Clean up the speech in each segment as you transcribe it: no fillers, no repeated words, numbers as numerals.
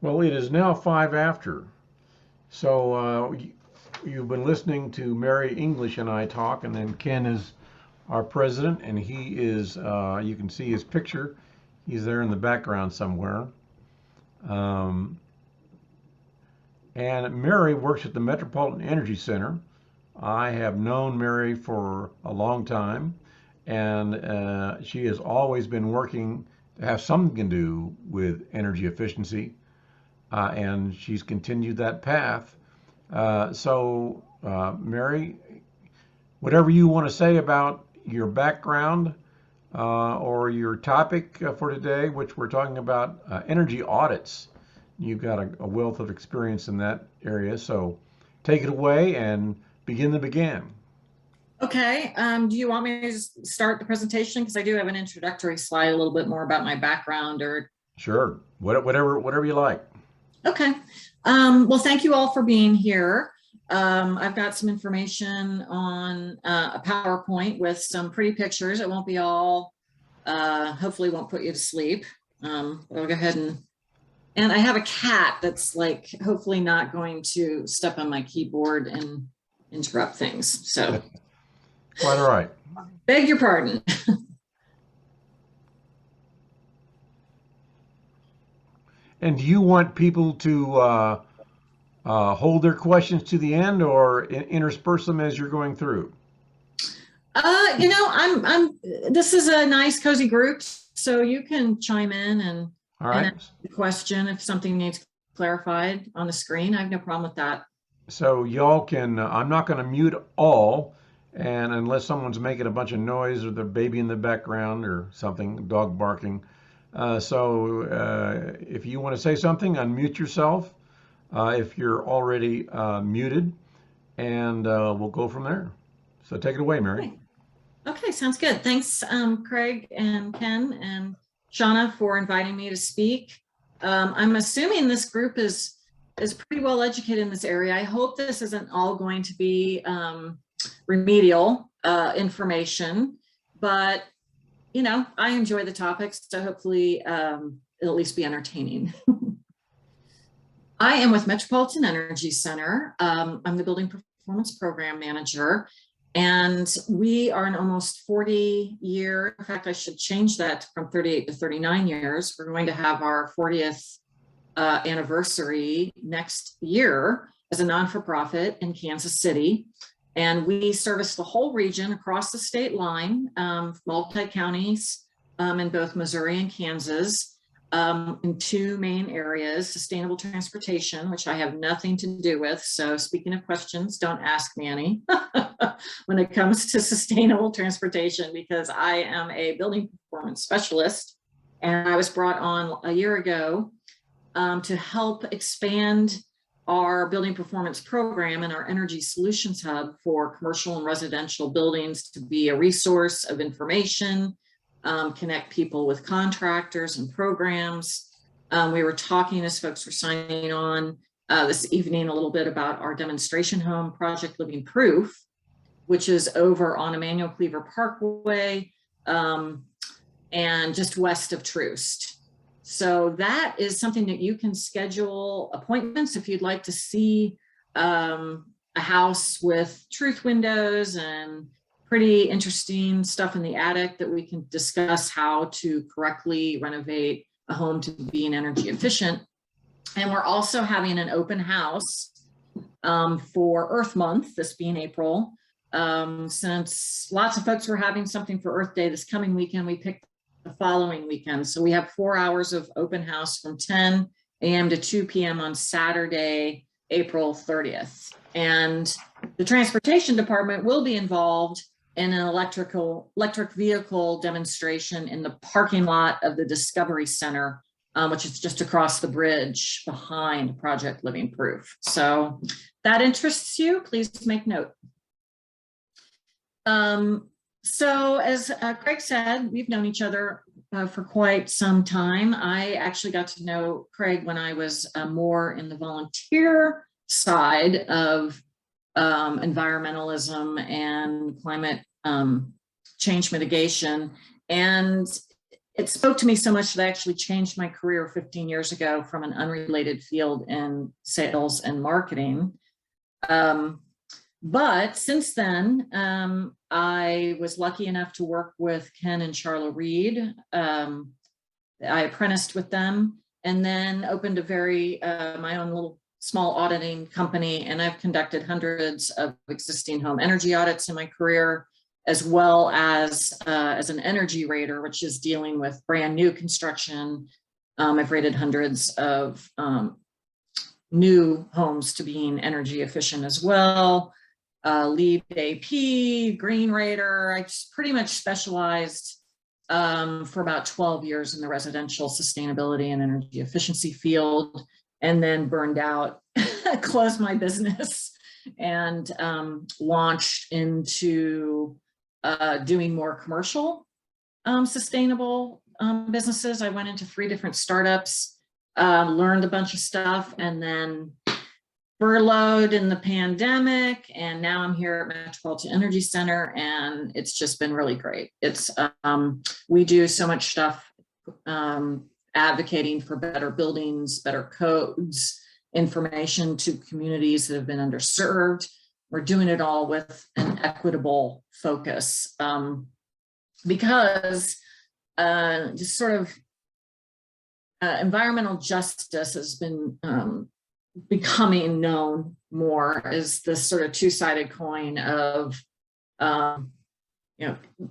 Well, it is now 5 after. So you've been listening to Mary English and I talk, and then Ken is our president, and he is, you can see his picture. He's there in the background somewhere. Um, and Mary works at the Metropolitan Energy Center. I have known Mary for a long time, and she has always been working to have something to do with energy efficiency, and she's continued that path. Mary, whatever you want to say about your background or your topic for today, which we're talking about energy audits. You've got a wealth of experience in that area, so take it away and begin the begin. Okay, do you want me to start the presentation? Because I do have an introductory slide, a little bit more about my background or... Sure, whatever you like. Okay, well, thank you all for being here. I've got some information on a PowerPoint with some pretty pictures. It won't be all, hopefully won't put you to sleep. I'll go ahead and I have a cat that's like, hopefully not going to step on my keyboard and interrupt things, so. Quite all right. Beg your pardon. And do you want people to hold their questions to the end or intersperse them as you're going through? You know, this is a nice cozy group, so you can chime in and ask the question if something needs clarified on the screen. I have no problem with that. So y'all can, I'm not going to mute all, and unless someone's making a bunch of noise or the baby in the background or something, dog barking. If you want to say something, unmute yourself if you're already muted, and we'll go from there. So take it away, Mary. Okay, sounds good. Thanks, Craig and Ken and Shauna for inviting me to speak. I'm assuming this group is pretty well educated in this area. I hope this isn't all going to be remedial information, but you know, I enjoy the topics, so hopefully it'll at least be entertaining. I am with Metropolitan Energy Center. I'm the Building Performance Program Manager, and we are an almost 40-year, in fact, I should change that from 38 to 39 years. We're going to have our 40th anniversary next year as a non-for-profit in Kansas City. And we service the whole region across the state line, multi-counties in both Missouri and Kansas, in two main areas: sustainable transportation, which I have nothing to do with. So speaking of questions, don't ask me any when it comes to sustainable transportation, because I am a building performance specialist. And I was brought on a year ago to help expand our building performance program and our energy solutions hub for commercial and residential buildings to be a resource of information, connect people with contractors and programs. We were talking as folks were signing on this evening a little bit about our demonstration home project Living Proof, which is over on Emmanuel Cleaver Parkway and just west of Troost. So that is something that you can schedule appointments if you'd like to see a house with truth windows and pretty interesting stuff in the attic that we can discuss how to correctly renovate a home to being energy efficient. And we're also having an open house for Earth Month, this being April. Since lots of folks were having something for Earth Day this coming weekend, we picked the following weekend. So we have 4 hours of open house from 10 a.m. to 2 p.m. on Saturday, April 30th. And the transportation department will be involved in an electric vehicle demonstration in the parking lot of the Discovery Center, which is just across the bridge behind Project Living Proof. So if that interests you, please make note. So as Craig said, we've known each other for quite some time. I actually got to know Craig when I was more in the volunteer side of environmentalism and climate change mitigation. And it spoke to me so much that I actually changed my career 15 years ago from an unrelated field in sales and marketing. But since then, I was lucky enough to work with Ken and Charla Reed. I apprenticed with them and then opened a my own little small auditing company. And I've conducted hundreds of existing home energy audits in my career, as well as an energy rater, which is dealing with brand new construction. I've rated hundreds of new homes to being energy efficient as well. Lead AP, green rater. I just pretty much specialized for about 12 years in the residential sustainability and energy efficiency field, and then burned out, closed my business, and launched into doing more commercial sustainable businesses. I went into 3 different startups, learned a bunch of stuff, and then furloughed in the pandemic, and now I'm here at Metropolitan Energy Center, and it's just been really great. It's we do so much stuff advocating for better buildings, better codes, information to communities that have been underserved. We're doing it all with an equitable focus, because just sort of environmental justice has been becoming known more as this sort of two-sided coin of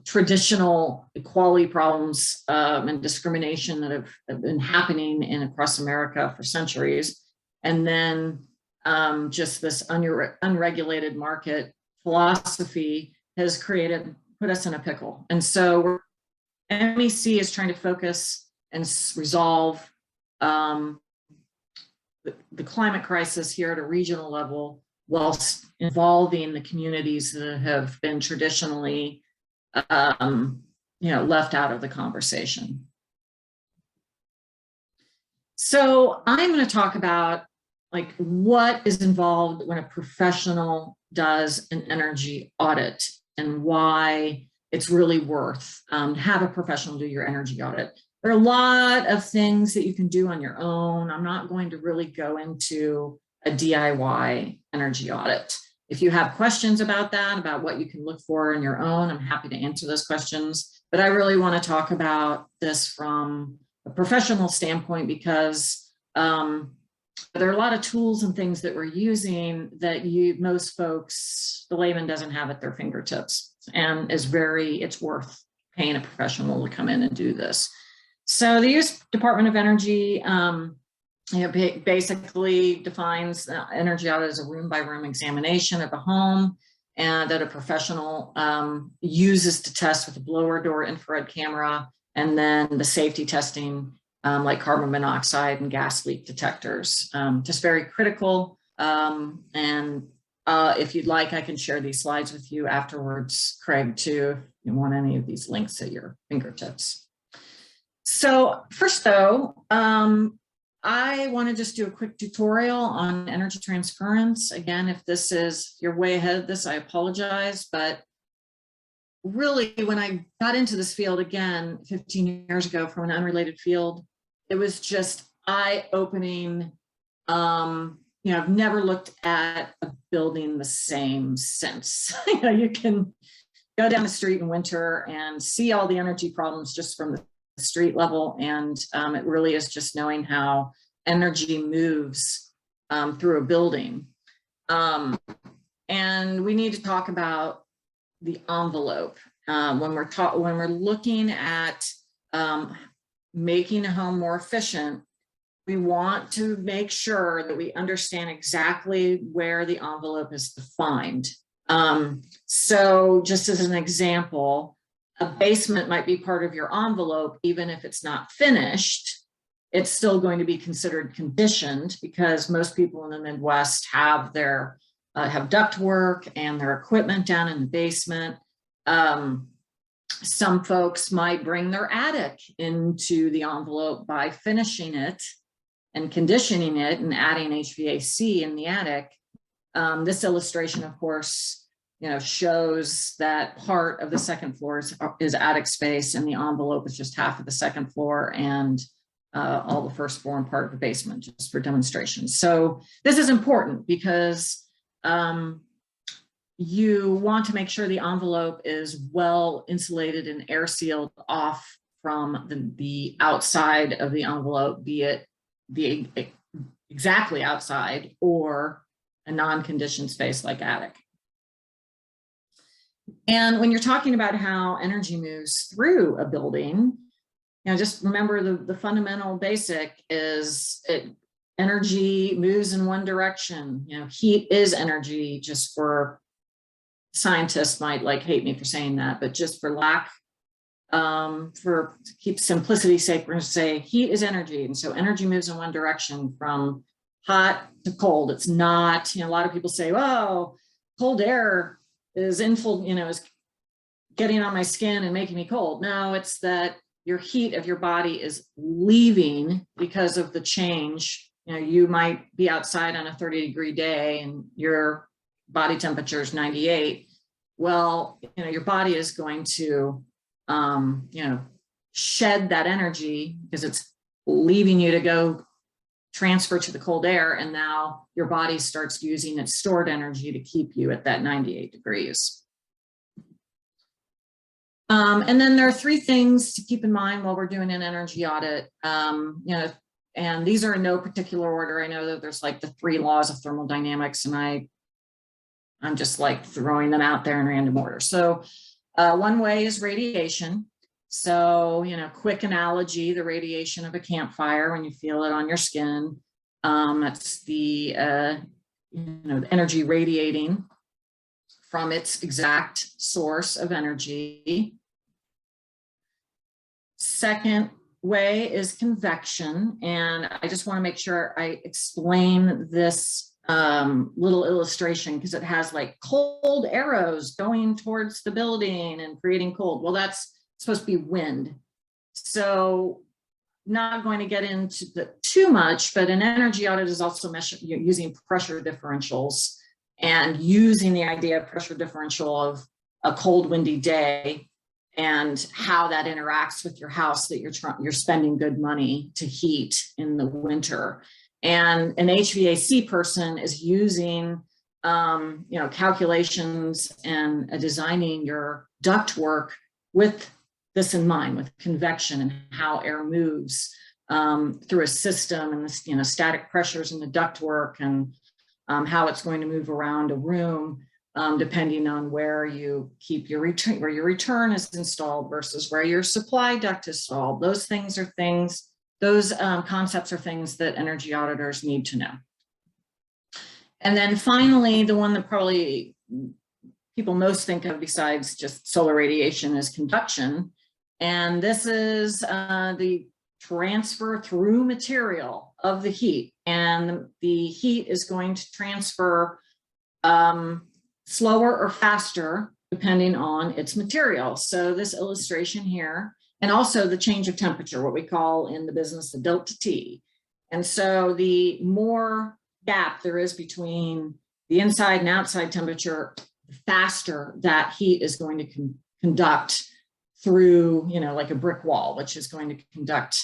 traditional equality problems and discrimination that have been happening across America for centuries, and then just this unregulated market philosophy has put us in a pickle. And so MEC is trying to focus and resolve the climate crisis here at a regional level, whilst involving the communities that have been traditionally, left out of the conversation. So I'm going to talk about what is involved when a professional does an energy audit and why it's really worth to have a professional do your energy audit. There are a lot of things that you can do on your own. I'm not going to really go into a DIY energy audit. If you have questions about that, about what you can look for on your own, I'm happy to answer those questions. But I really want to talk about this from a professional standpoint, because there are a lot of tools and things that we're using that most folks, the layman, doesn't have at their fingertips, and it's worth paying a professional to come in and do this. So the U.S. Department of Energy basically defines energy audit as a room-by-room examination of a home, and that a professional uses to test with a blower door infrared camera, and then the safety testing like carbon monoxide and gas leak detectors. Just very critical. And if you'd like, I can share these slides with you afterwards, Craig, too, if you want any of these links at your fingertips. So first, though, I want to just do a quick tutorial on energy transference. Again, if you're way ahead of this, I apologize. But really, when I got into this field again 15 years ago from an unrelated field, it was just eye-opening. I've never looked at a building the same since. You can go down the street in winter and see all the energy problems just from the street level, and it really is just knowing how energy moves through a building. And we need to talk about the envelope when we're looking at making a home more efficient. We want to make sure that we understand exactly where the envelope is defined. So just as an example, a basement might be part of your envelope. Even if it's not finished, it's still going to be considered conditioned, because most people in the Midwest have duct work and their equipment down in the basement. Some folks might bring their attic into the envelope by finishing it and conditioning it and adding HVAC in the attic. This illustration, of course, shows that part of the second floor is attic space, and the envelope is just half of the second floor, and all the first floor and part of the basement, just for demonstration. So this is important because you want to make sure the envelope is well insulated and air sealed off from the outside of the envelope, be it the exactly outside or a non-conditioned space like attic. And when you're talking about how energy moves through a building, just remember the fundamental basic is energy moves in one direction. Heat is energy, just for scientists might hate me for saying that, but just for to keep simplicity's sake, we're going to say heat is energy. And so energy moves in one direction from hot to cold. It's not, a lot of people say, oh, cold air is is getting on my skin and making me cold. No, it's that your heat of your body is leaving because of the change. You might be outside on a 30-degree day and your body temperature is 98. Well, your body is going to, shed that energy because it's leaving you to go transfer to the cold air. And now your body starts using its stored energy to keep you at that 98 degrees. And then there are three things to keep in mind while we're doing an energy audit. And these are in no particular order. I know that there's the 3 laws of thermodynamics, and I'm just throwing them out there in random order. So one way is radiation. So, quick analogy, the radiation of a campfire when you feel it on your skin. That's the, energy radiating from its exact source of energy. Second way is convection. And I just want to make sure I explain this little illustration because it has cold arrows going towards the building and creating cold. Well, that's supposed to be wind. So not going to get into too much, but an energy audit is also using pressure differentials and using the idea of pressure differential of a cold, windy day and how that interacts with your house that you're spending good money to heat in the winter. And an HVAC person is using calculations and designing your ductwork with this in mind, with convection and how air moves through a system, and this, static pressures in the ductwork, and how it's going to move around a room depending on where you keep your return, where your return is installed versus where your supply duct is installed. Those things are things. Those concepts are things that energy auditors need to know. And then finally, the one that probably people most think of besides just solar radiation is conduction. And this is the transfer through material of the heat. And the heat is going to transfer slower or faster depending on its material. So this illustration here, and also the change of temperature, what we call in the business the delta T. And so the more gap there is between the inside and outside temperature, the faster that heat is going to conduct through, like a brick wall, which is going to conduct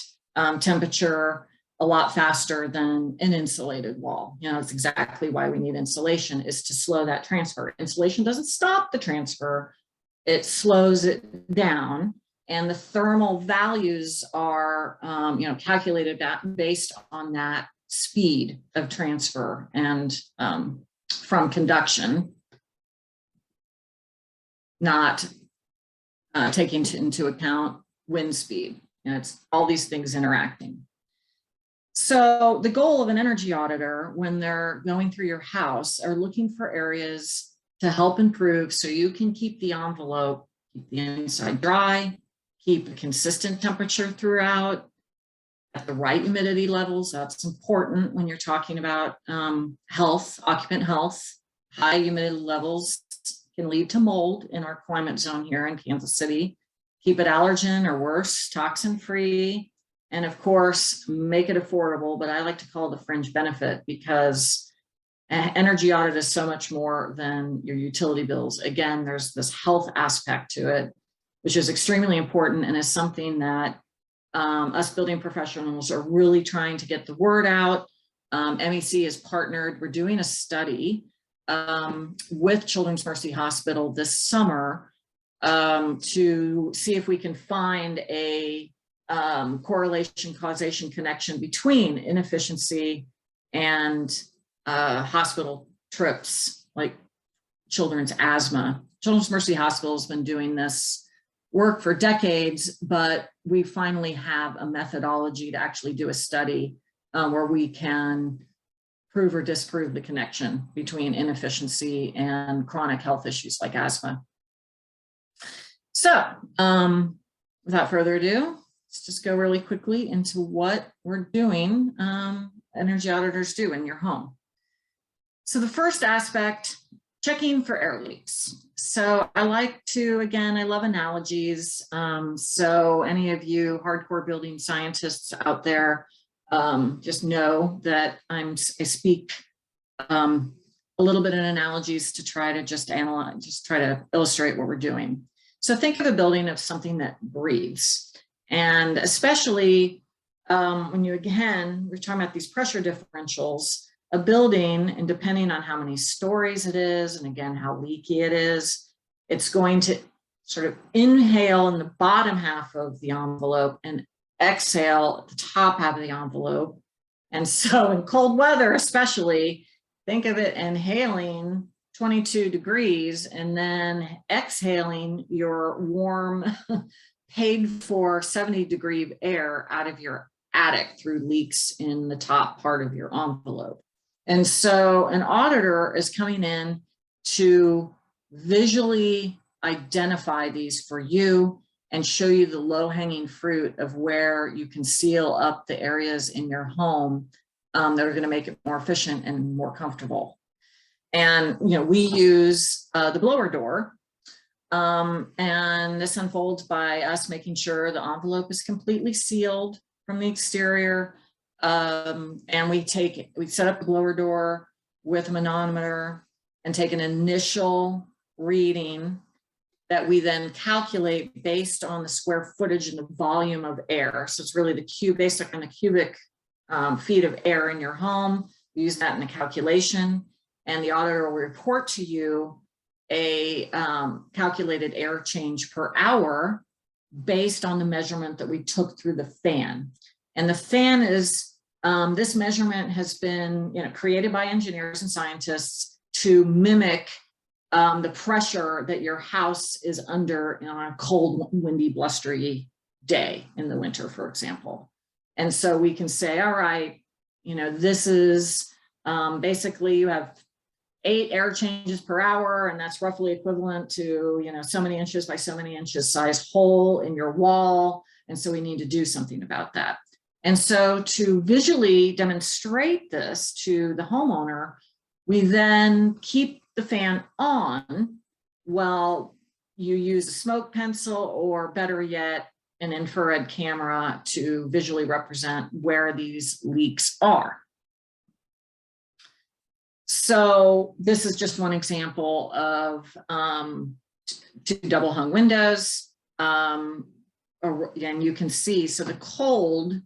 temperature a lot faster than an insulated wall. That's exactly why we need insulation, is to slow that transfer. Insulation doesn't stop the transfer, it slows it down. And the thermal values are, calculated based on that speed of transfer and from conduction, not taking into account wind speed. It's all these things interacting. So the goal of an energy auditor when they're going through your house are looking for areas to help improve so you can keep the envelope, keep the inside dry, keep a consistent temperature throughout, at the right humidity levels. That's important when you're talking about health, occupant health. High humidity levels can lead to mold in our climate zone here in Kansas City. Keep it allergen or worse, toxin-free. And of course, make it affordable, but I like to call it a fringe benefit because Energy audit is so much more than your utility bills. Again, there's this health aspect to it, which is extremely important and is something that us building professionals are really trying to get the word out. MEC is partnered. We're doing a study with Children's Mercy Hospital this summer to see if we can find a correlation, causation, connection between inefficiency and hospital trips, like children's asthma. Children's Mercy Hospital has been doing this work for decades, but we finally have a methodology to actually do a study where we can prove or disprove the connection between inefficiency and chronic health issues like asthma. So without further ado, let's just go really quickly into what we're doing, energy auditors do in your home. So the first aspect, checking for air leaks. So I like to, again, I love analogies. So any of you hardcore building scientists out there, just know that I speak a little bit in analogies to try to just analyze, just try to illustrate what we're doing. So think of a building as something that breathes. And especially when you, again, we're talking about these pressure differentials, a building, and depending on how many stories it is, and again, how leaky it is, it's going to sort of inhale in the bottom half of the envelope and exhale at the top half of the envelope. And so in cold weather, especially, think of it inhaling 22 degrees and then exhaling your warm, paid for 70-degree air out of your attic through leaks in the top part of your envelope. And so an auditor is coming in to visually identify these for you and show you the low-hanging fruit of where you can seal up the areas in your home that are going to make it more efficient and more comfortable. And we use the blower door, and this unfolds by us making sure the envelope is completely sealed from the exterior. And we set up the blower door with a manometer and take an initial reading that we then calculate based on the square footage and the volume of air. So it's really based on the cubic feet of air in your home. We use that in the calculation, and the auditor will report to you a calculated air change per hour based on the measurement that we took through the fan. And the fan is, this measurement has been created by engineers and scientists to mimic the pressure that your house is under on a cold, windy, blustery day in the winter, for example. And so we can say, all right, this is basically you have 8 air changes per hour, and that's roughly equivalent to, so many inches by so many inches size hole in your wall. And so we need to do something about that. And so to visually demonstrate this to the homeowner, we then keep the fan on while you use a smoke pencil, or better yet, an infrared camera to visually represent where these leaks are. So this is just one example of 2 double hung windows. And you can see, so the cold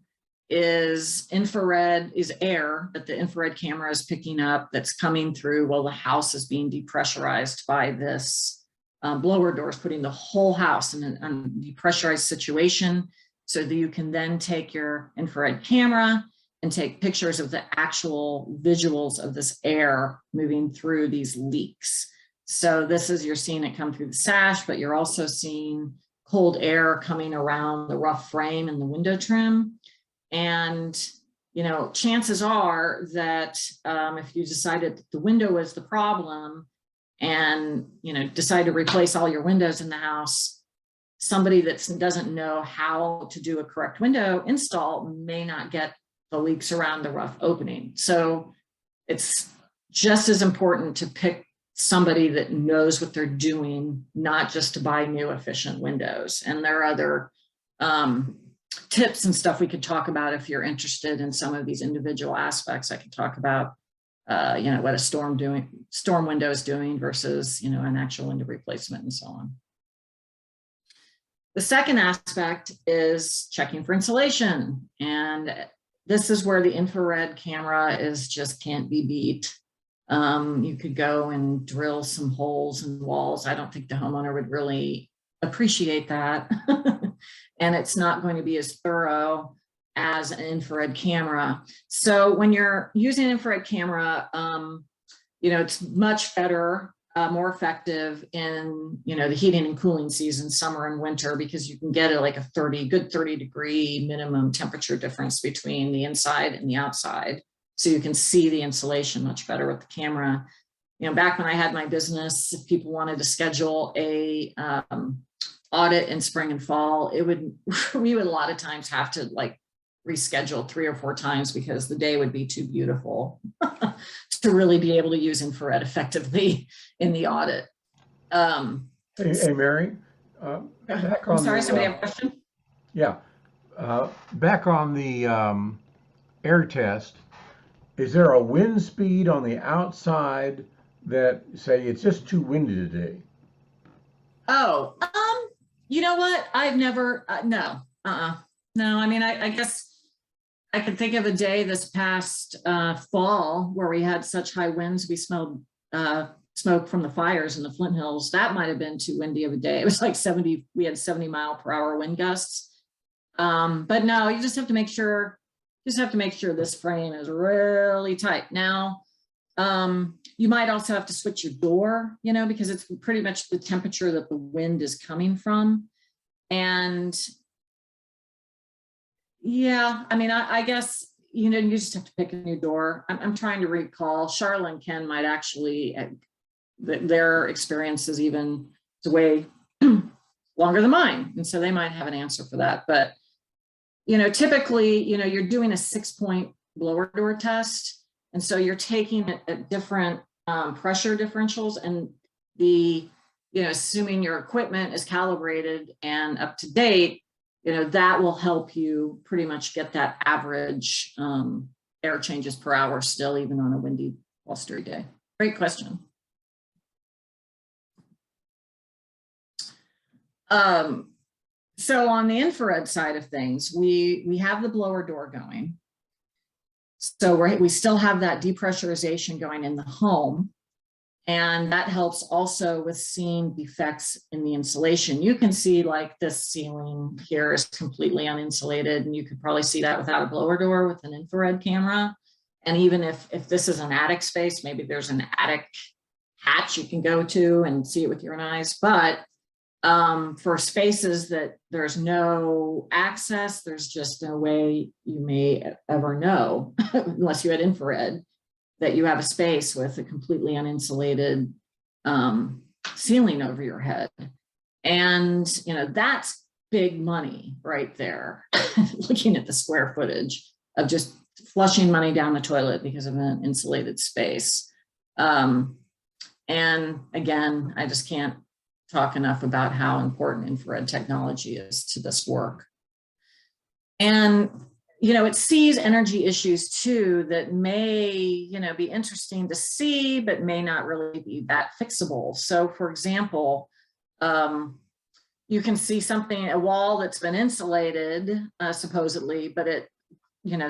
is infrared, is air that the infrared camera is picking up that's coming through while the house is being depressurized by this blower doors, putting the whole house in a depressurized situation so that you can then take your infrared camera and take pictures of the actual visuals of this air moving through these leaks. So this is, you're seeing it come through the sash, but you're also seeing cold air coming around the rough frame and the window trim. And, chances are that if you decided that the window was the problem and, decide to replace all your windows in the house, somebody that doesn't know how to do a correct window install may not get the leaks around the rough opening. So it's just as important to pick somebody that knows what they're doing, not just to buy new efficient windows. And there are other tips and stuff we could talk about if you're interested in some of these individual aspects. I could talk about what a storm window is doing versus, an actual window replacement and so on. The second aspect is checking for insulation. And this is where the infrared camera just can't be beat. You could go and drill some holes in walls. I don't think the homeowner would really appreciate that. And it's not going to be as thorough as an infrared camera. So when you're using an infrared camera, it's much better, more effective in, the heating and cooling season, summer and winter, because you can get like a 30 degree minimum temperature difference between the inside and the outside. So you can see the insulation much better with the camera. Back when I had my business, if people wanted to schedule a audit in spring and fall, we would a lot of times have to reschedule 3 or 4 times because the day would be too beautiful to really be able to use infrared effectively in the audit. Hey, Mary, back on sorry, somebody have a question? Yeah, back on the air test, is there a wind speed on the outside that say it's just too windy today? Oh, you know what? I've never, no, no. I mean, I guess I could think of a day this past fall where we had such high winds, we smelled smoke from the fires in the Flint Hills. That might have been too windy of a day. It was like 70, we had 70-mile-per-hour wind gusts. But no, you just have to make sure, this frame is really tight. Now, you might also have to switch your door, because it's pretty much the temperature that the wind is coming from. And yeah, I mean, I guess, you just have to pick a new door. I'm trying to recall. Charlotte and Ken might actually, their experience is even way longer than mine. And so they might have an answer for that. But, typically, you're doing a 6-point blower door test. And so you're taking it at different pressure differentials, and assuming your equipment is calibrated and up to date, that will help you pretty much get that average air changes per hour still, even on a windy, blustery day. Great question. So on the infrared side of things, we have the blower door going. So we still have that depressurization going in the home. And that helps also with seeing defects in the insulation. You can see like this ceiling here is completely uninsulated, and you could probably see that without a blower door with an infrared camera. And even if this is an attic space, maybe there's an attic hatch you can go to and see it with your own eyes. But for spaces that there's no access, there's just no way you may ever know, unless you had infrared, that you have a space with a completely uninsulated ceiling over your head. And, that's big money right there, looking at the square footage of just flushing money down the toilet because of an insulated space. And again, I just can't talk enough about how important infrared technology is to this work. And it sees energy issues too that may, be interesting to see, but may not really be that fixable. So for example, you can see a wall that's been insulated, supposedly, but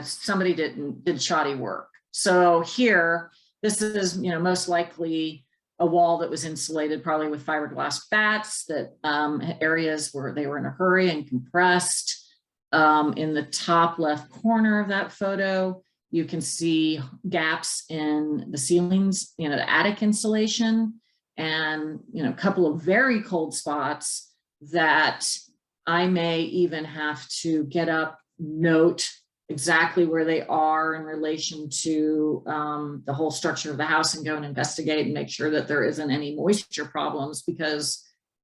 somebody did shoddy work. So here, this is, most likely a wall that was insulated probably with fiberglass bats, that areas where they were in a hurry and compressed. In the top left corner of that photo, you can see gaps in the ceilings, the attic insulation, and, a couple of very cold spots that I may even have to get up, note exactly where they are in relation to the whole structure of the house, and go and investigate and make sure that there isn't any moisture problems, because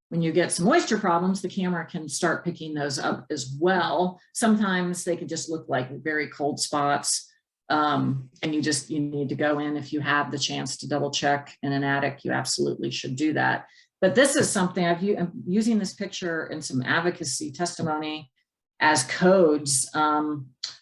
when you get some moisture problems, the camera can start picking those up as well. Sometimes they could just look like very cold spots. And you need to go in. If you have the chance to double check in an attic, you absolutely should do that. But this is something I'm using this picture in some advocacy testimony as codes.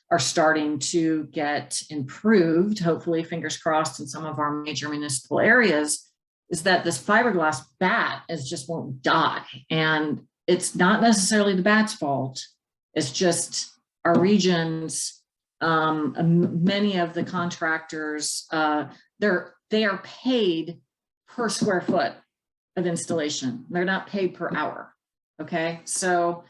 are starting to get improved, hopefully, fingers crossed, in some of our major municipal areas, is that this fiberglass bat just won't die. And it's not necessarily the bat's fault. It's just our regions, many of the contractors, they are paid per square foot of installation. They're not paid per hour. Okay, so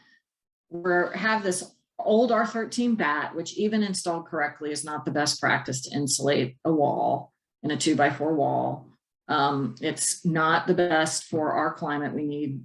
we have this old R13 bat, which even installed correctly is not the best practice to insulate a wall in a 2x4 wall. It's not the best for our climate. We need,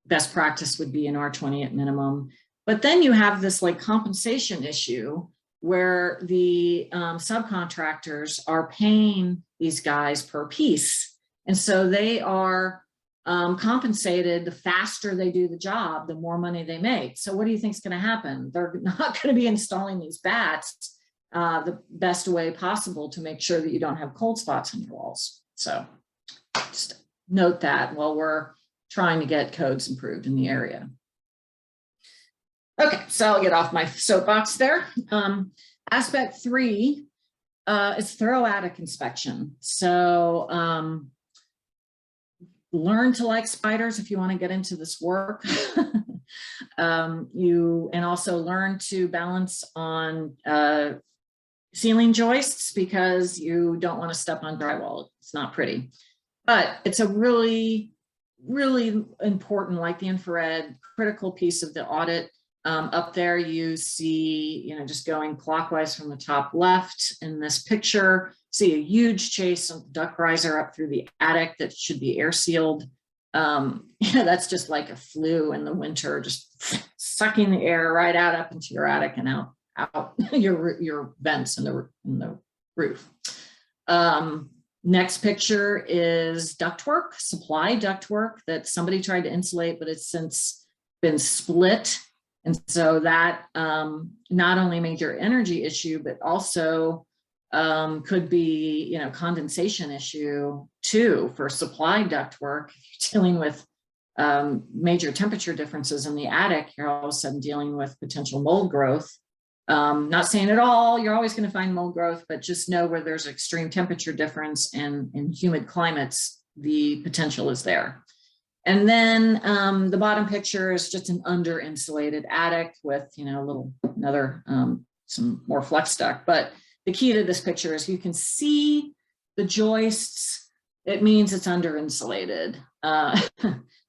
best practice would be an R20 at minimum. But then you have this like compensation issue where the subcontractors are paying these guys per piece. And so they are compensated. The faster they do the job, the more money they make. So what do you think is going to happen? They're not going to be installing these bats the best way possible to make sure that you don't have cold spots on your walls. So just note that while we're trying to get codes improved in the area. Okay, so I'll get off my soapbox there. Aspect 3 is thorough attic inspection. So learn to like spiders if you want to get into this work. And also learn to balance on ceiling joists, because you don't want to step on drywall. It's not pretty, but it's a really, really important, like the infrared, critical piece of the audit. Up there you see, just going clockwise from the top left in this picture, see a huge chase of duct riser up through the attic that should be air sealed. That's just like a flue in the winter, just sucking the air right out up into your attic and out your vents in the roof. Next picture is ductwork, supply ductwork that somebody tried to insulate, but it's since been split. And so that not only a major energy issue, but also could be, condensation issue too for supply ductwork. If you're dealing with major temperature differences in the attic, you're all of a sudden dealing with potential mold growth. Not saying at all, you're always going to find mold growth, but just know where there's extreme temperature difference and in humid climates, the potential is there. And then the bottom picture is just an under insulated attic with, some more flex duct. But the key to this picture is you can see the joists. It means it's under insulated,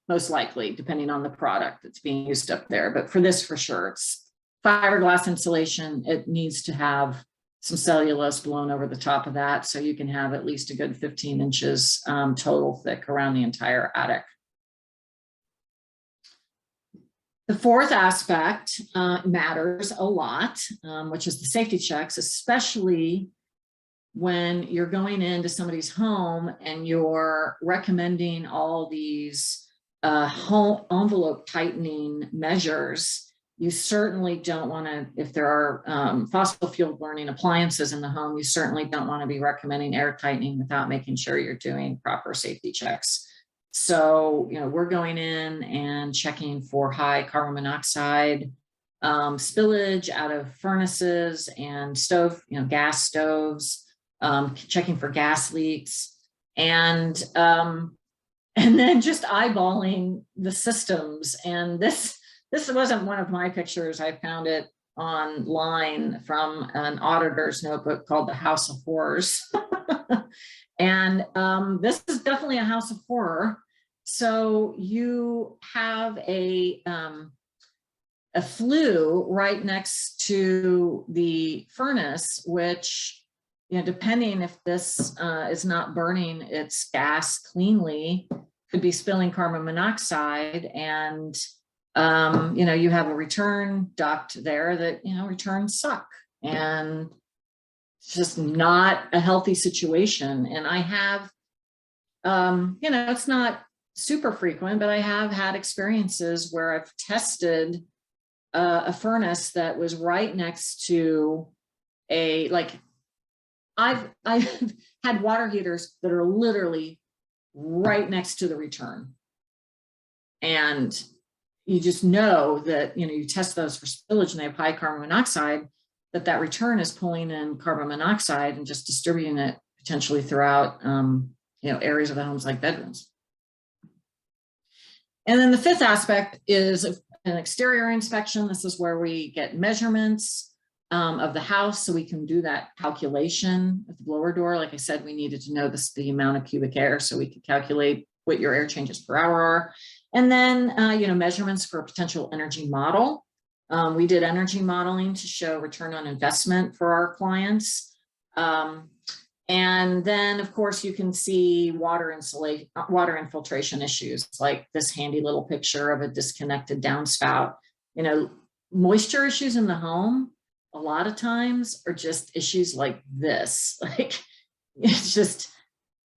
most likely, depending on the product that's being used up there. But for this, for sure, it's fiberglass insulation. It needs to have some cellulose blown over the top of that, so you can have at least a good 15 inches total thick around the entire attic. The fourth aspect matters a lot, which is the safety checks, especially when you're going into somebody's home and you're recommending all these home envelope tightening measures. You certainly don't want to, if there are fossil fuel burning appliances in the home, you certainly don't want to be recommending air tightening without making sure you're doing proper safety checks. So, we're going in and checking for high carbon monoxide spillage out of furnaces and gas stoves, checking for gas leaks, and then just eyeballing the systems. And this wasn't one of my pictures. I found it online from an auditor's notebook called The House of Horrors. And this is definitely a house of horror. So you have a flue right next to the furnace, which, depending if this is not burning its gas cleanly, could be spilling carbon monoxide. And, you have a return duct there that, returns suck. And it's just not a healthy situation. And I have, it's not super frequent, but I have had experiences where I've tested a furnace that was right next to I've had water heaters that are literally right next to the return. And you just know that, you test those for spillage and they have high carbon monoxide. that return is pulling in carbon monoxide and just distributing it potentially throughout areas of the homes like bedrooms. And then the fifth aspect is an exterior inspection. This is where we get measurements of the house so we can do that calculation at the blower door. Like I said, we needed to know the amount of cubic air so we could calculate what your air changes per hour are. And then, measurements for a potential energy model. We did energy modeling to show return on investment for our clients. And then, of course, you can see water infiltration issues, like this handy little picture of a disconnected downspout. Moisture issues in the home, a lot of times, are just issues like this. Like, it's just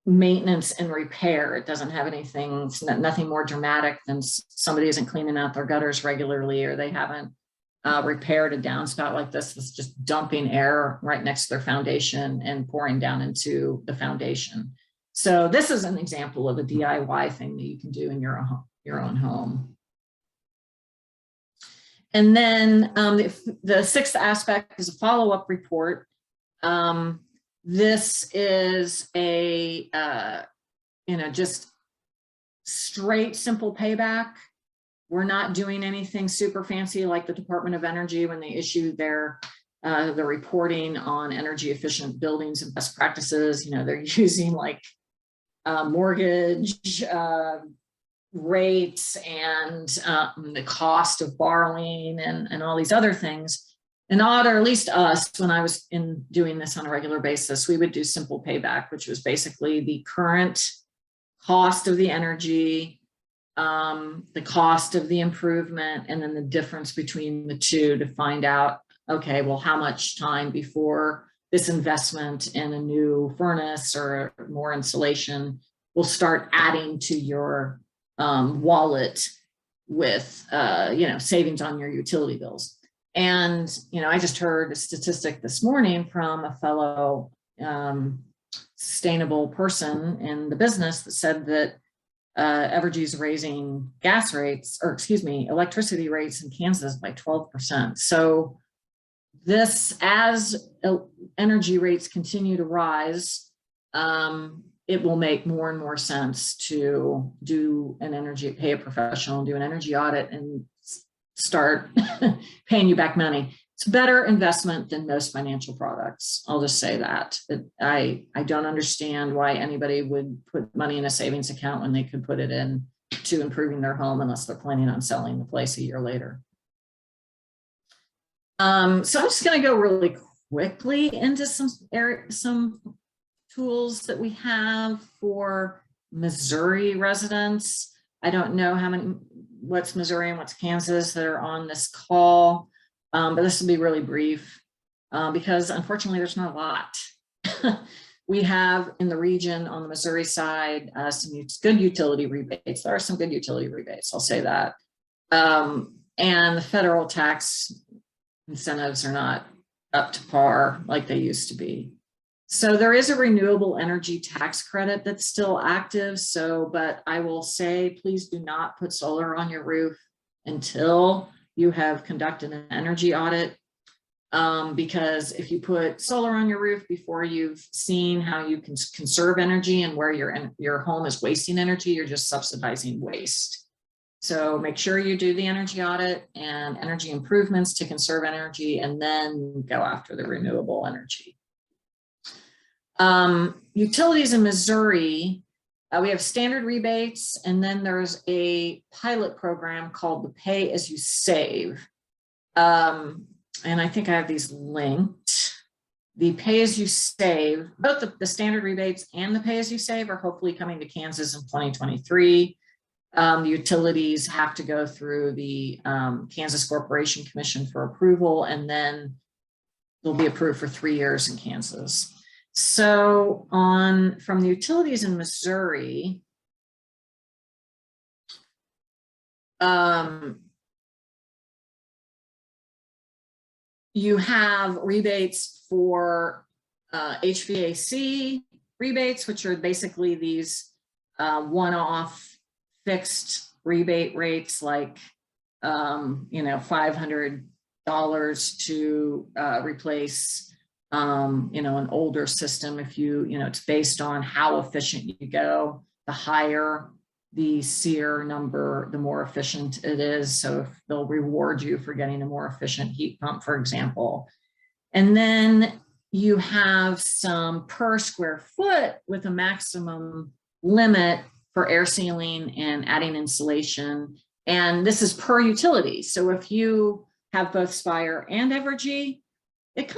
maintenance and repair. It doesn't have anything, it's nothing more dramatic than somebody isn't cleaning out their gutters regularly, or they haven't repaired a downspout like this that's just dumping air right next to their foundation and pouring down into the foundation. So this is an example of a DIY thing that you can do in your own home. And then the sixth aspect is a follow-up report. This is a, just straight, simple payback. We're not doing anything super fancy like the Department of Energy when they issue their the reporting on energy efficient buildings and best practices. They're using like mortgage rates and the cost of borrowing and all these other things. An audit, or at least us, when I was doing this on a regular basis, we would do simple payback, which was basically the current cost of the energy, the cost of the improvement, and then the difference between the two to find out, okay, well, how much time before this investment in a new furnace or more insulation will start adding to your wallet with, savings on your utility bills. And, I just heard a statistic this morning from a fellow sustainable person in the business that said that Evergy is raising electricity rates in Kansas by 12%. So as energy rates continue to rise, it will make more and more sense to pay a professional and do an energy audit and start paying you back money. It's a better investment than most financial products. I'll just say that. I don't understand why anybody would put money in a savings account when they could put it in to improving their home, unless they're planning on selling the place a year later. So I'm just going to go really quickly into some tools that we have for Missouri residents. I don't know what's Missouri and what's Kansas that are on this call. But this will be really brief because unfortunately there's not a lot. We have in the region on the Missouri side some good utility rebates. There are some good utility rebates, I'll say that. And the federal tax incentives are not up to par like they used to be. So there is a renewable energy tax credit that's still active. But I will say, please do not put solar on your roof until you have conducted an energy audit, because if you put solar on your roof before you've seen how you can conserve energy and where your home is wasting energy, you're just subsidizing waste. So make sure you do the energy audit and energy improvements to conserve energy, and then go after the renewable energy. Utilities in Missouri, we have standard rebates, and then there's a pilot program called the Pay As You Save. And I think I have these linked. The Pay As You Save, both the standard rebates and the Pay As You Save are hopefully coming to Kansas in 2023. The utilities have to go through the Kansas Corporation Commission for approval, and then they'll be approved for 3 years in Kansas. So from the utilities in Missouri, you have rebates for HVAC rebates, which are basically these one-off fixed rebate rates, like $500 dollars to replace, an older system. If it's based on how efficient you go. The higher the SEER number, the more efficient it is. So if they'll reward you for getting a more efficient heat pump, for example. And then you have some per square foot with a maximum limit for air sealing and adding insulation. And this is per utility. So if you have both Spire and Evergy, it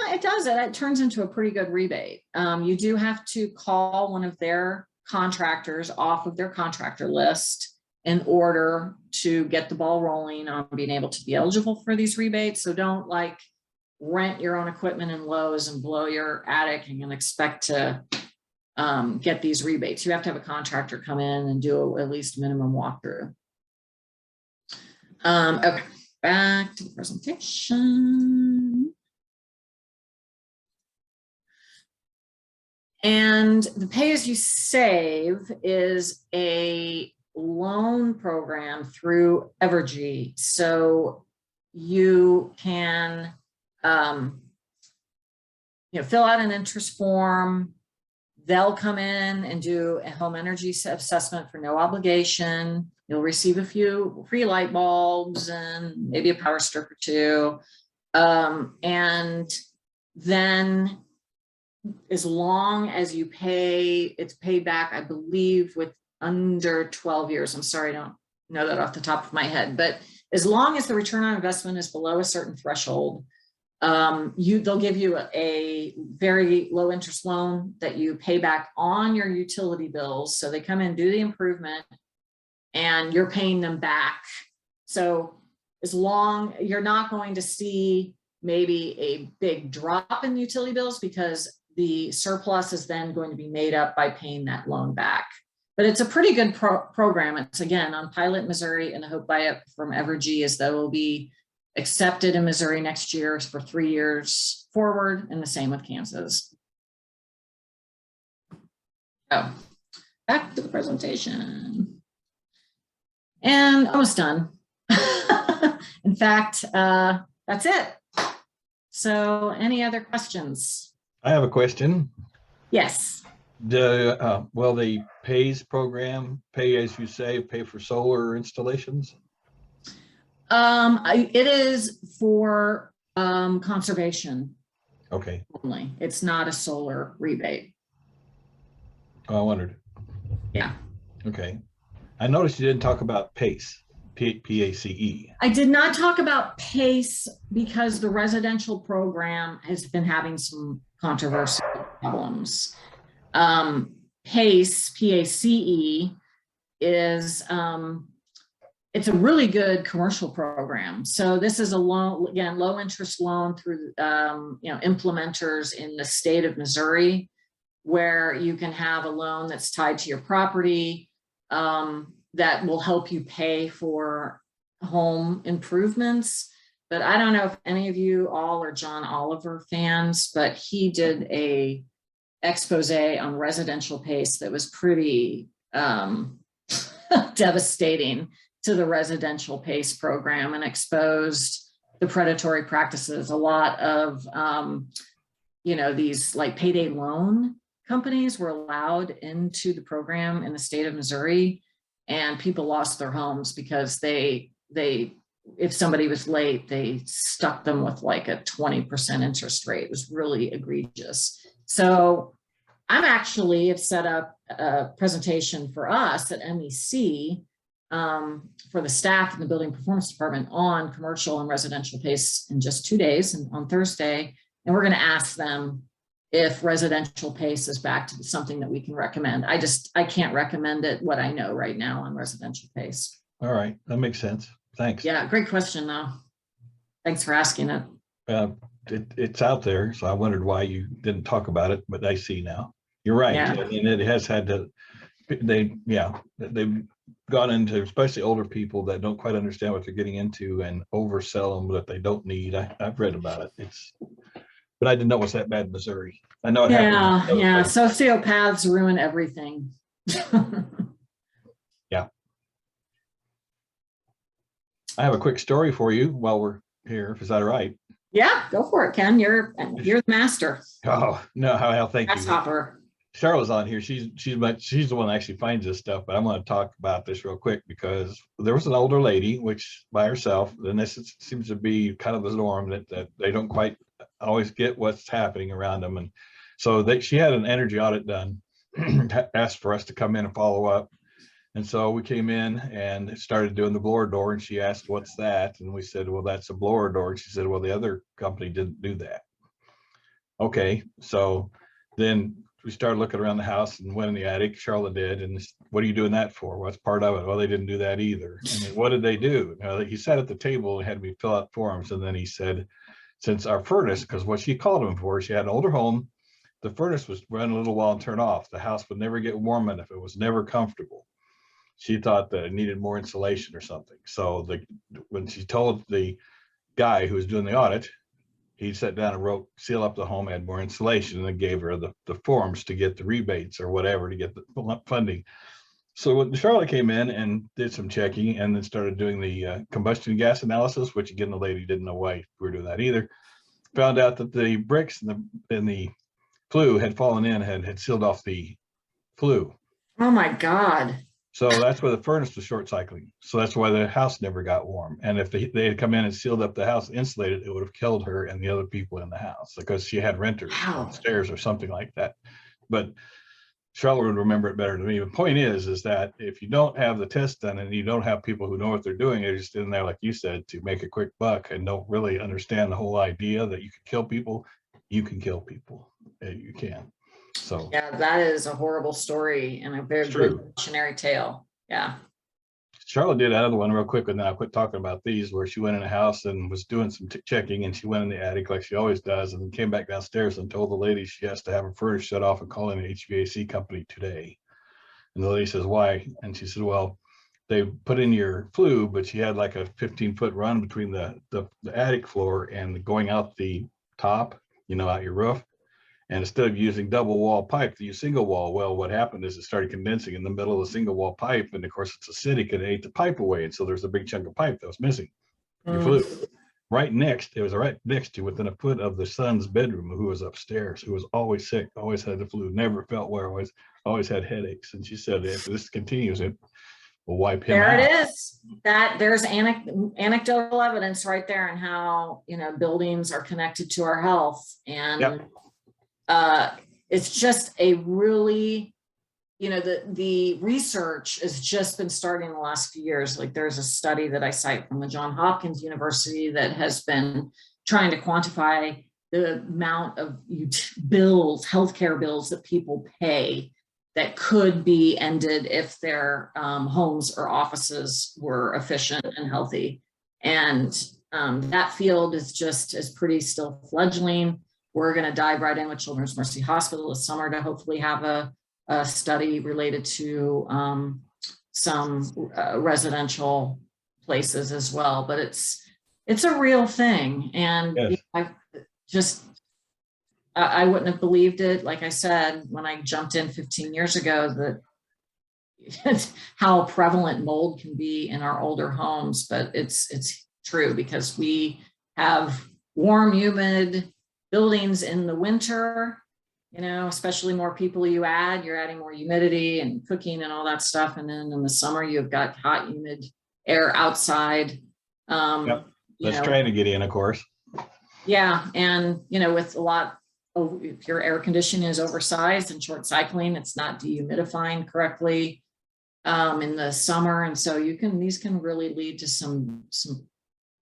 turns into a pretty good rebate. You do have to call one of their contractors off of their contractor list in order to get the ball rolling on being able to be eligible for these rebates. So don't rent your own equipment in Lowe's and blow your attic and expect to get these rebates. You have to have a contractor come in and do at least minimum walkthrough. Okay, back to the presentation. And the pay as you save is a loan program through Evergy. So you can fill out an interest form. They'll come in and do a home energy assessment for no obligation. You'll receive a few free light bulbs and maybe a power strip or two. And then as long as you pay, it's paid back, I believe, with under 12 years. I'm sorry, I don't know that off the top of my head, but as long as the return on investment is below a certain threshold, they'll give you a very low interest loan that you pay back on your utility bills. So they come in, do the improvement, and you're paying them back. So as long, you're not going to see maybe a big drop in utility bills because the surplus is then going to be made up by paying that loan back. But it's a pretty good program. It's again on pilot in Missouri, and the hope by it from Evergy is that it will be accepted in Missouri next year for 3 years forward, and the same with Kansas. Oh, back to the presentation. And almost done. In fact, that's it. So any other questions? I have a question. Yes. Will the PAYS program, pay as you save, pay for solar installations? It is for conservation. Okay. Only. It's not a solar rebate. Oh, I wondered. Yeah. Okay. I noticed you didn't talk about PACE, P-A-C-E. I did not talk about PACE because the residential program has been having some controversial problems. PACE, P-A-C-E, is it's a really good commercial program. So this is a loan, again, low interest loan through implementers in the state of Missouri, where you can have a loan that's tied to your property that will help you pay for home improvements. But I don't know if any of you all are John Oliver fans, but he did a expose on residential PACE that was pretty devastating to the residential PACE program and exposed the predatory practices. A lot of, these like payday loan companies were allowed into the program in the state of Missouri, and people lost their homes because they if somebody was late, they stuck them with like a 20% interest rate. It was really egregious. So I'm actually have set up a presentation for us at MEC for the staff in the building performance department on commercial and residential PACE in just 2 days, and on Thursday. And we're going to ask them if residential PACE is back to something that we can recommend. I can't recommend it, what I know right now on residential PACE. All right, that makes sense. Thanks. Yeah, great question though. Thanks for asking it. It's out there, so I wondered why you didn't talk about it, but I see now. You're right. Yeah. I mean, it has had to, they've gone into, especially older people that don't quite understand what they're getting into and oversell them that they don't need. I've read about it. But I didn't know it was that bad in Missouri. I know it happened. Yeah. Sociopaths ruin everything. Yeah. I have a quick story for you while we're here. Is that right? Yeah, go for it, Ken. You're the master. Oh, no, how thank you. Grasshopper. Cheryl's on here. She's the one that actually finds this stuff, but I'm going to talk about this real quick because there was an older lady, which by herself, and seems to be kind of the norm that they don't quite always get what's happening around them. And so she had an energy audit done, asked for us to come in and follow up. And so we came in and started doing the blower door, and she asked, "What's that?" And we said, "Well, that's a blower door." And she said, "Well, the other company didn't do that." Okay, so then we started looking around the house and went in the attic. Charlotte did. And what are you doing that for? What's part of it? Well, they didn't do that either. And then what did they do? He sat at the table and had me fill out forms. And then he said, since our furnace, because what she called him for, she had an older home, the furnace was running a little while and turn off. The house would never get warm enough. It was never comfortable. She thought that it needed more insulation or something. So when she told the guy who was doing the audit, he sat down and wrote, seal up the home, add more insulation, and then gave her the forms to get the rebates or whatever to get the funding. So when Charlotte came in and did some checking and then started doing the combustion gas analysis, which again, the lady didn't know why we were doing that either, found out that the bricks and the flue had fallen in, had sealed off the flue. Oh my God. So that's why the furnace was short cycling. So that's why the house never got warm. And if they had come in and sealed up the house, insulated, it would have killed her and the other people in the house because she had renters downstairs or something like that. But Charlotte would remember it better than me. The point is that if you don't have the test done and you don't have people who know what they're doing, they're just in there, like you said, to make a quick buck and don't really understand the whole idea that you can kill people. You can kill people. You can. So yeah, that is a horrible story and a very good cautionary tale. Yeah. Charlotte did another one real quick, and then I'll quit talking about these, where she went in a house and was doing some checking, and she went in the attic like she always does, and then came back downstairs and told the lady she has to have her furnace shut off and call in an HVAC company today. And the lady says, "Why?" And she said, "Well, they put in your flue, but she had like a 15-foot run between the attic floor and going out the top, out your roof. And instead of using double wall pipe, they use single wall. Well, what happened is it started condensing in the middle of the single wall pipe. And of course, it's acidic and it ate the pipe away. And so there's a big chunk of pipe that was missing. Your flue. It was right next to, within a foot of the son's bedroom, who was upstairs, who was always sick, always had the flu, never felt well, always had headaches. And she said, if this continues, it will wipe him out. There it is. There's anecdotal evidence right there on how, buildings are connected to our health. And yep. It's just a really, the research has just been starting in the last few years. Like there's a study that I cite from the Johns Hopkins University that has been trying to quantify the amount of healthcare bills that people pay that could be ended if their homes or offices were efficient and healthy. And that field is pretty still fledgling. We're going to dive right in with Children's Mercy Hospital this summer to hopefully have a study related to some residential places as well. But it's a real thing. And yes. I wouldn't have believed it, like I said, when I jumped in 15 years ago, that how prevalent mold can be in our older homes. But it's true because we have warm, humid buildings in the winter, especially more people you're adding more humidity and cooking and all that stuff. And then in the summer, you've got hot, humid air outside. That's trying to get in, of course. Yeah. And, with a lot, if your air conditioning is oversized and short cycling, it's not dehumidifying correctly in the summer. And so these can really lead to some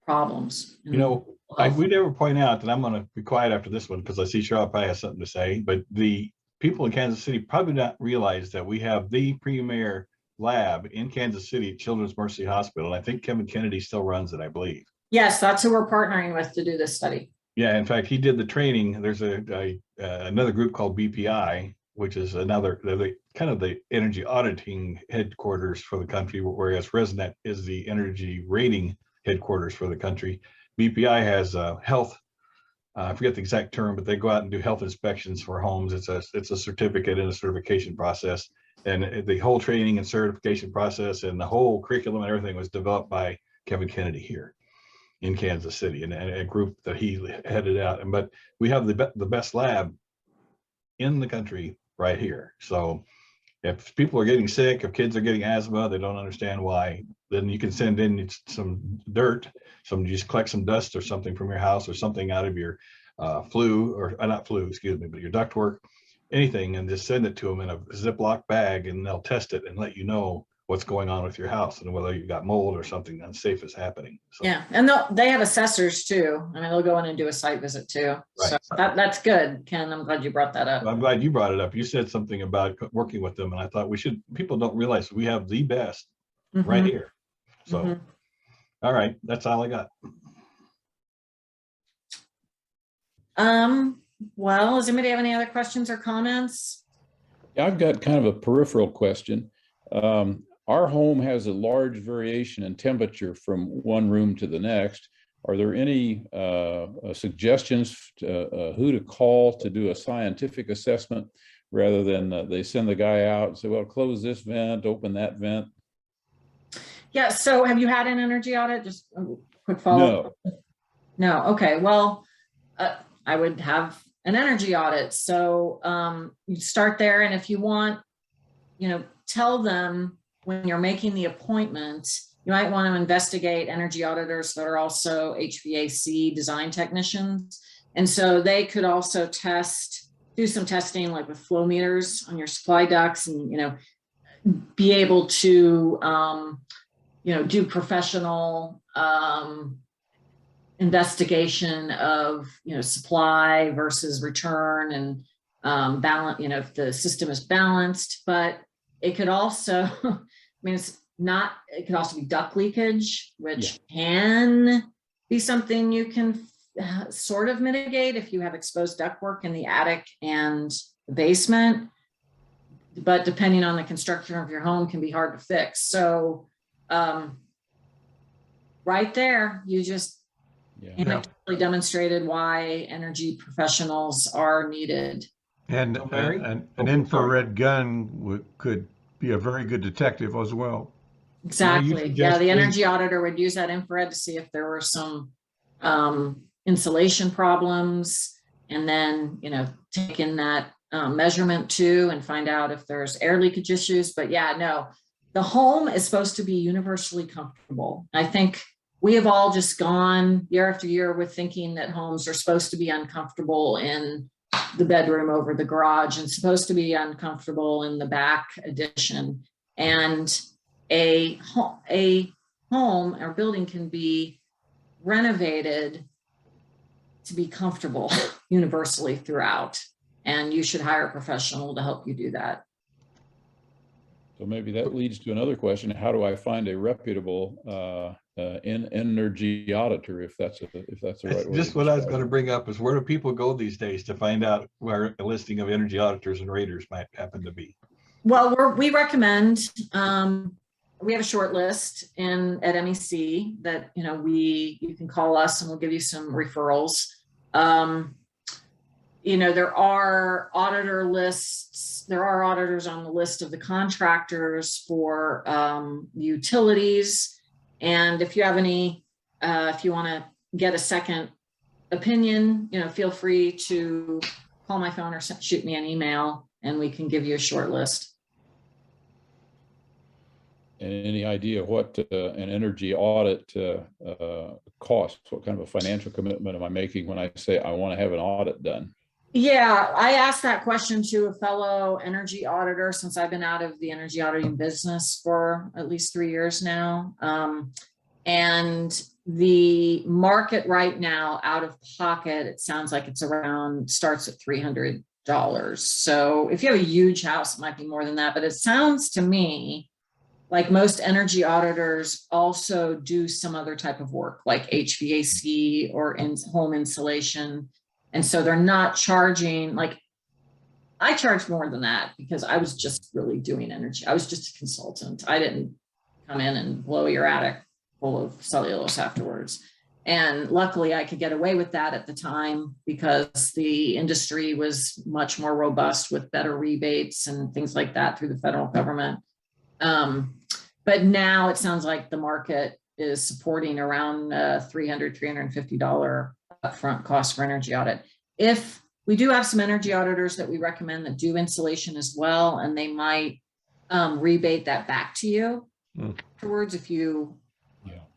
problems. We never point out that I'm going to be quiet after this one because I see Charlotte probably has something to say, but the people in Kansas City probably not realize that we have the premier lab in Kansas City, Children's Mercy Hospital. And I think Kevin Kennedy still runs it, I believe. Yes, that's who we're partnering with to do this study. Yeah, in fact, he did the training. There's another group called BPI, which is kind of the energy auditing headquarters for the country, whereas ResNet is the energy rating headquarters for the country. BPI has health, I forget the exact term, but they go out and do health inspections for homes. It's a certificate and a certification process. And the whole training and certification process and the whole curriculum and everything was developed by Kevin Kennedy here. in Kansas City, and a group that he headed out. But we have the best lab in the country right here. So if people are getting sick, if kids are getting asthma, they don't understand why, then you can send in some dirt, just collect some dust or something from your house, or something out of your flue, or not flue, excuse me, but your ductwork, anything, and just send it to them in a Ziploc bag, and they'll test it and let you know what's going on with your house and whether you've got mold or something unsafe is happening. So, Yeah, and they have assessors too. I mean, they'll go in and do a site visit too. Right. So that's good, Ken. I'm glad you brought that up. I'm glad you brought it up. You said something about working with them, and I thought people don't realize we have the best right here. So, all right, that's all I got. Well, does anybody have any other questions or comments? Yeah, I've got kind of a peripheral question. Our home has a large variation in temperature from one room to the next. Are there any suggestions to, who to call to do a scientific assessment, rather than they send the guy out and say, well, close this vent, open that vent? Yeah, so have you had an energy audit? Just a quick follow-up. No. Okay, well, I would have an energy audit. So you start there, and if you want, tell them when you're making the appointment, you might want to investigate energy auditors that are also HVAC design technicians. And so they could also do some testing, like with flow meters on your supply ducts, and, be able to, do professional investigation of, supply versus return, and balance, if the system is balanced. But it could also, it could also be duct leakage, which can be something you can sort of mitigate if you have exposed ductwork in the attic and the basement. But depending on the construction of your home, can be hard to fix. So right there, you just anecdotally demonstrated why energy professionals are needed. And an infrared gun could be a very good detective as well. Exactly. Yeah, the energy auditor would use that infrared to see if there were some insulation problems, and then, take in that measurement too, and find out if there's air leakage issues. But yeah, no, the home is supposed to be universally comfortable. I think we have all just gone year after year with thinking that homes are supposed to be uncomfortable in the bedroom over the garage, and supposed to be uncomfortable in the back addition. And a home or building can be renovated to be comfortable universally throughout, and you should hire a professional to help you do that. So maybe that leads to another question: how do I find a reputable energy auditor, if that's the right way? Just what I was going to bring up is, where do people go these days to find out where a listing of energy auditors and raters might happen to be? Well, we recommend, we have a short list at MEC that, you can call us and we'll give you some referrals. There are auditor lists. There are auditors on the list of the contractors for utilities. And if you have any, if you want to get a second opinion, feel free to call my phone or shoot me an email, and we can give you a short list. And any idea what an energy audit costs? What kind of a financial commitment am I making when I say I want to have an audit done? Yeah, I asked that question to a fellow energy auditor, since I've been out of the energy auditing business for at least 3 years now. And the market right now, out of pocket, it sounds like it's starts at $300. So if you have a huge house, it might be more than that, but it sounds to me like most energy auditors also do some other type of work, like HVAC or home insulation. And so they're not charging, like I charge more than that because I was just really doing energy. I was just a consultant. I didn't come in and blow your attic full of cellulose afterwards. And luckily I could get away with that at the time because the industry was much more robust with better rebates and things like that through the federal government. But now it sounds like the market is supporting around $350 upfront cost for energy audit. If we do have some energy auditors that we recommend that do insulation as well, and they might rebate that back to you afterwards if you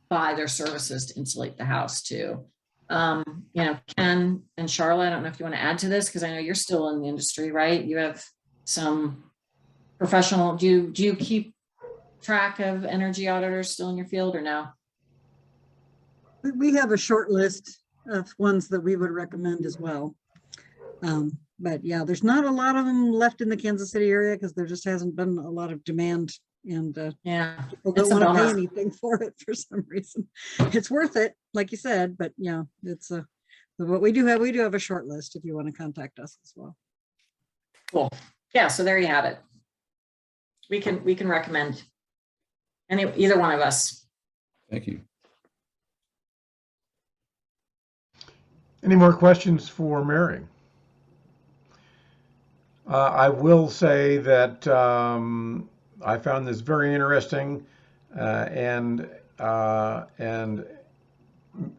buy their services to insulate the house too. You know, Ken and Charlotte, I don't know if you want to add to this, because I know you're still in the industry, right? You have some professional, do you keep track of energy auditors still in your field or no? We have a short list of ones that we would recommend as well. But yeah, there's not a lot of them left in the Kansas City area because there just hasn't been a lot of demand, and Yeah, people don't want to pay anything for it for some reason. It's worth it, like you said, but yeah, it's what we do have a short list if you want to contact us as well. Cool. Yeah, so there you have it. We can recommend either one of us. Thank you. Any more questions for Mary? I will say that I found this very interesting and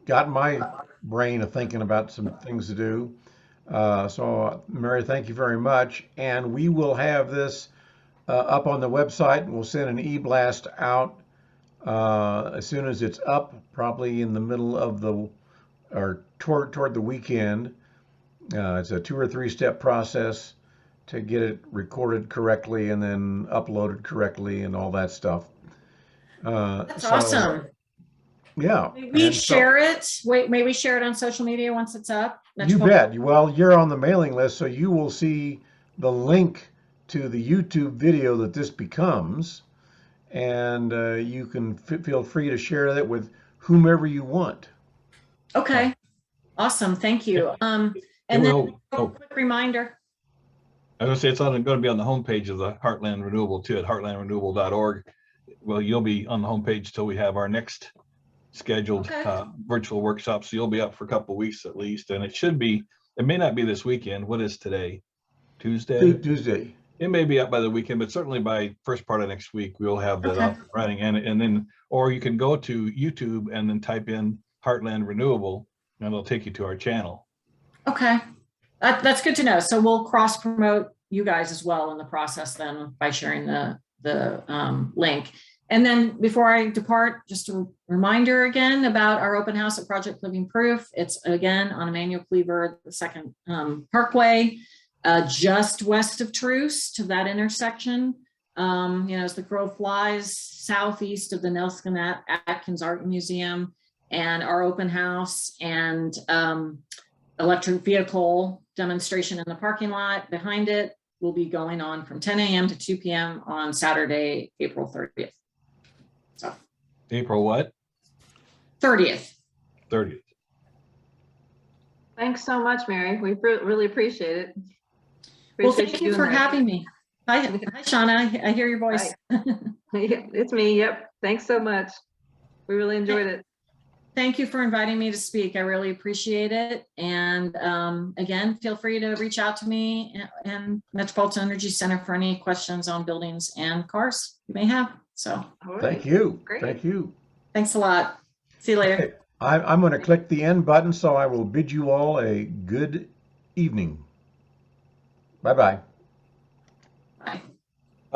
got my brain of thinking about some things to do. So Mary, thank you very much. And we will have this up on the website, and we'll send an e-blast out as soon as it's up, probably in the middle of or toward the weekend. It's a 2 or 3 step process to get it recorded correctly and then uploaded correctly and all that stuff. That's awesome. Yeah. May we share it? Wait, may we share it on social media once it's up? You bet. Well, you're on the mailing list, so you will see the link to the YouTube video that this becomes, and you can feel free to share that with whomever you want. Okay. Awesome. Thank you. And then a quick reminder. I was gonna say it's going to be on the homepage of the Heartland Renewable too, at heartlandrenewable.org. Well, you'll be on the homepage till we have our next scheduled virtual workshop. So you'll be up for a couple of weeks at least, and it may not be this weekend. What is today? Tuesday? Tuesday. It may be up by the weekend, but certainly by first part of next week, we'll have that up and running. And then, or you can go to YouTube and then type in Heartland Renewable, and it'll take you to our channel. Okay. That's good to know. So we'll cross promote you guys as well in the process then by sharing the link. And then before I depart, just a reminder again about our open house at Project Living Proof. It's again on Emmanuel Cleaver, the 2nd Parkway, just west of Truce to that intersection. You know, as the crow flies, southeast of the Nelson Atkins Art Museum, and our open house and electric vehicle demonstration in the parking lot behind it will be going on from 10 a.m. to 2 p.m. on Saturday, April 30th. So April what? 30th. 30th. Thanks so much, Mary. We really appreciate it. Well, thank you for having me. Hi, Shauna. I hear your voice. It's me. Yep. Thanks so much. We really enjoyed it. Thank you for inviting me to speak. I really appreciate it. And again, feel free to reach out to me and Metropolitan Energy Center for any questions on buildings and cars you may have. So thank you. Great. Thank you. Thanks a lot. See you later. Okay. I'm going to click the end button, so I will bid you all a good evening. Bye-bye. Bye.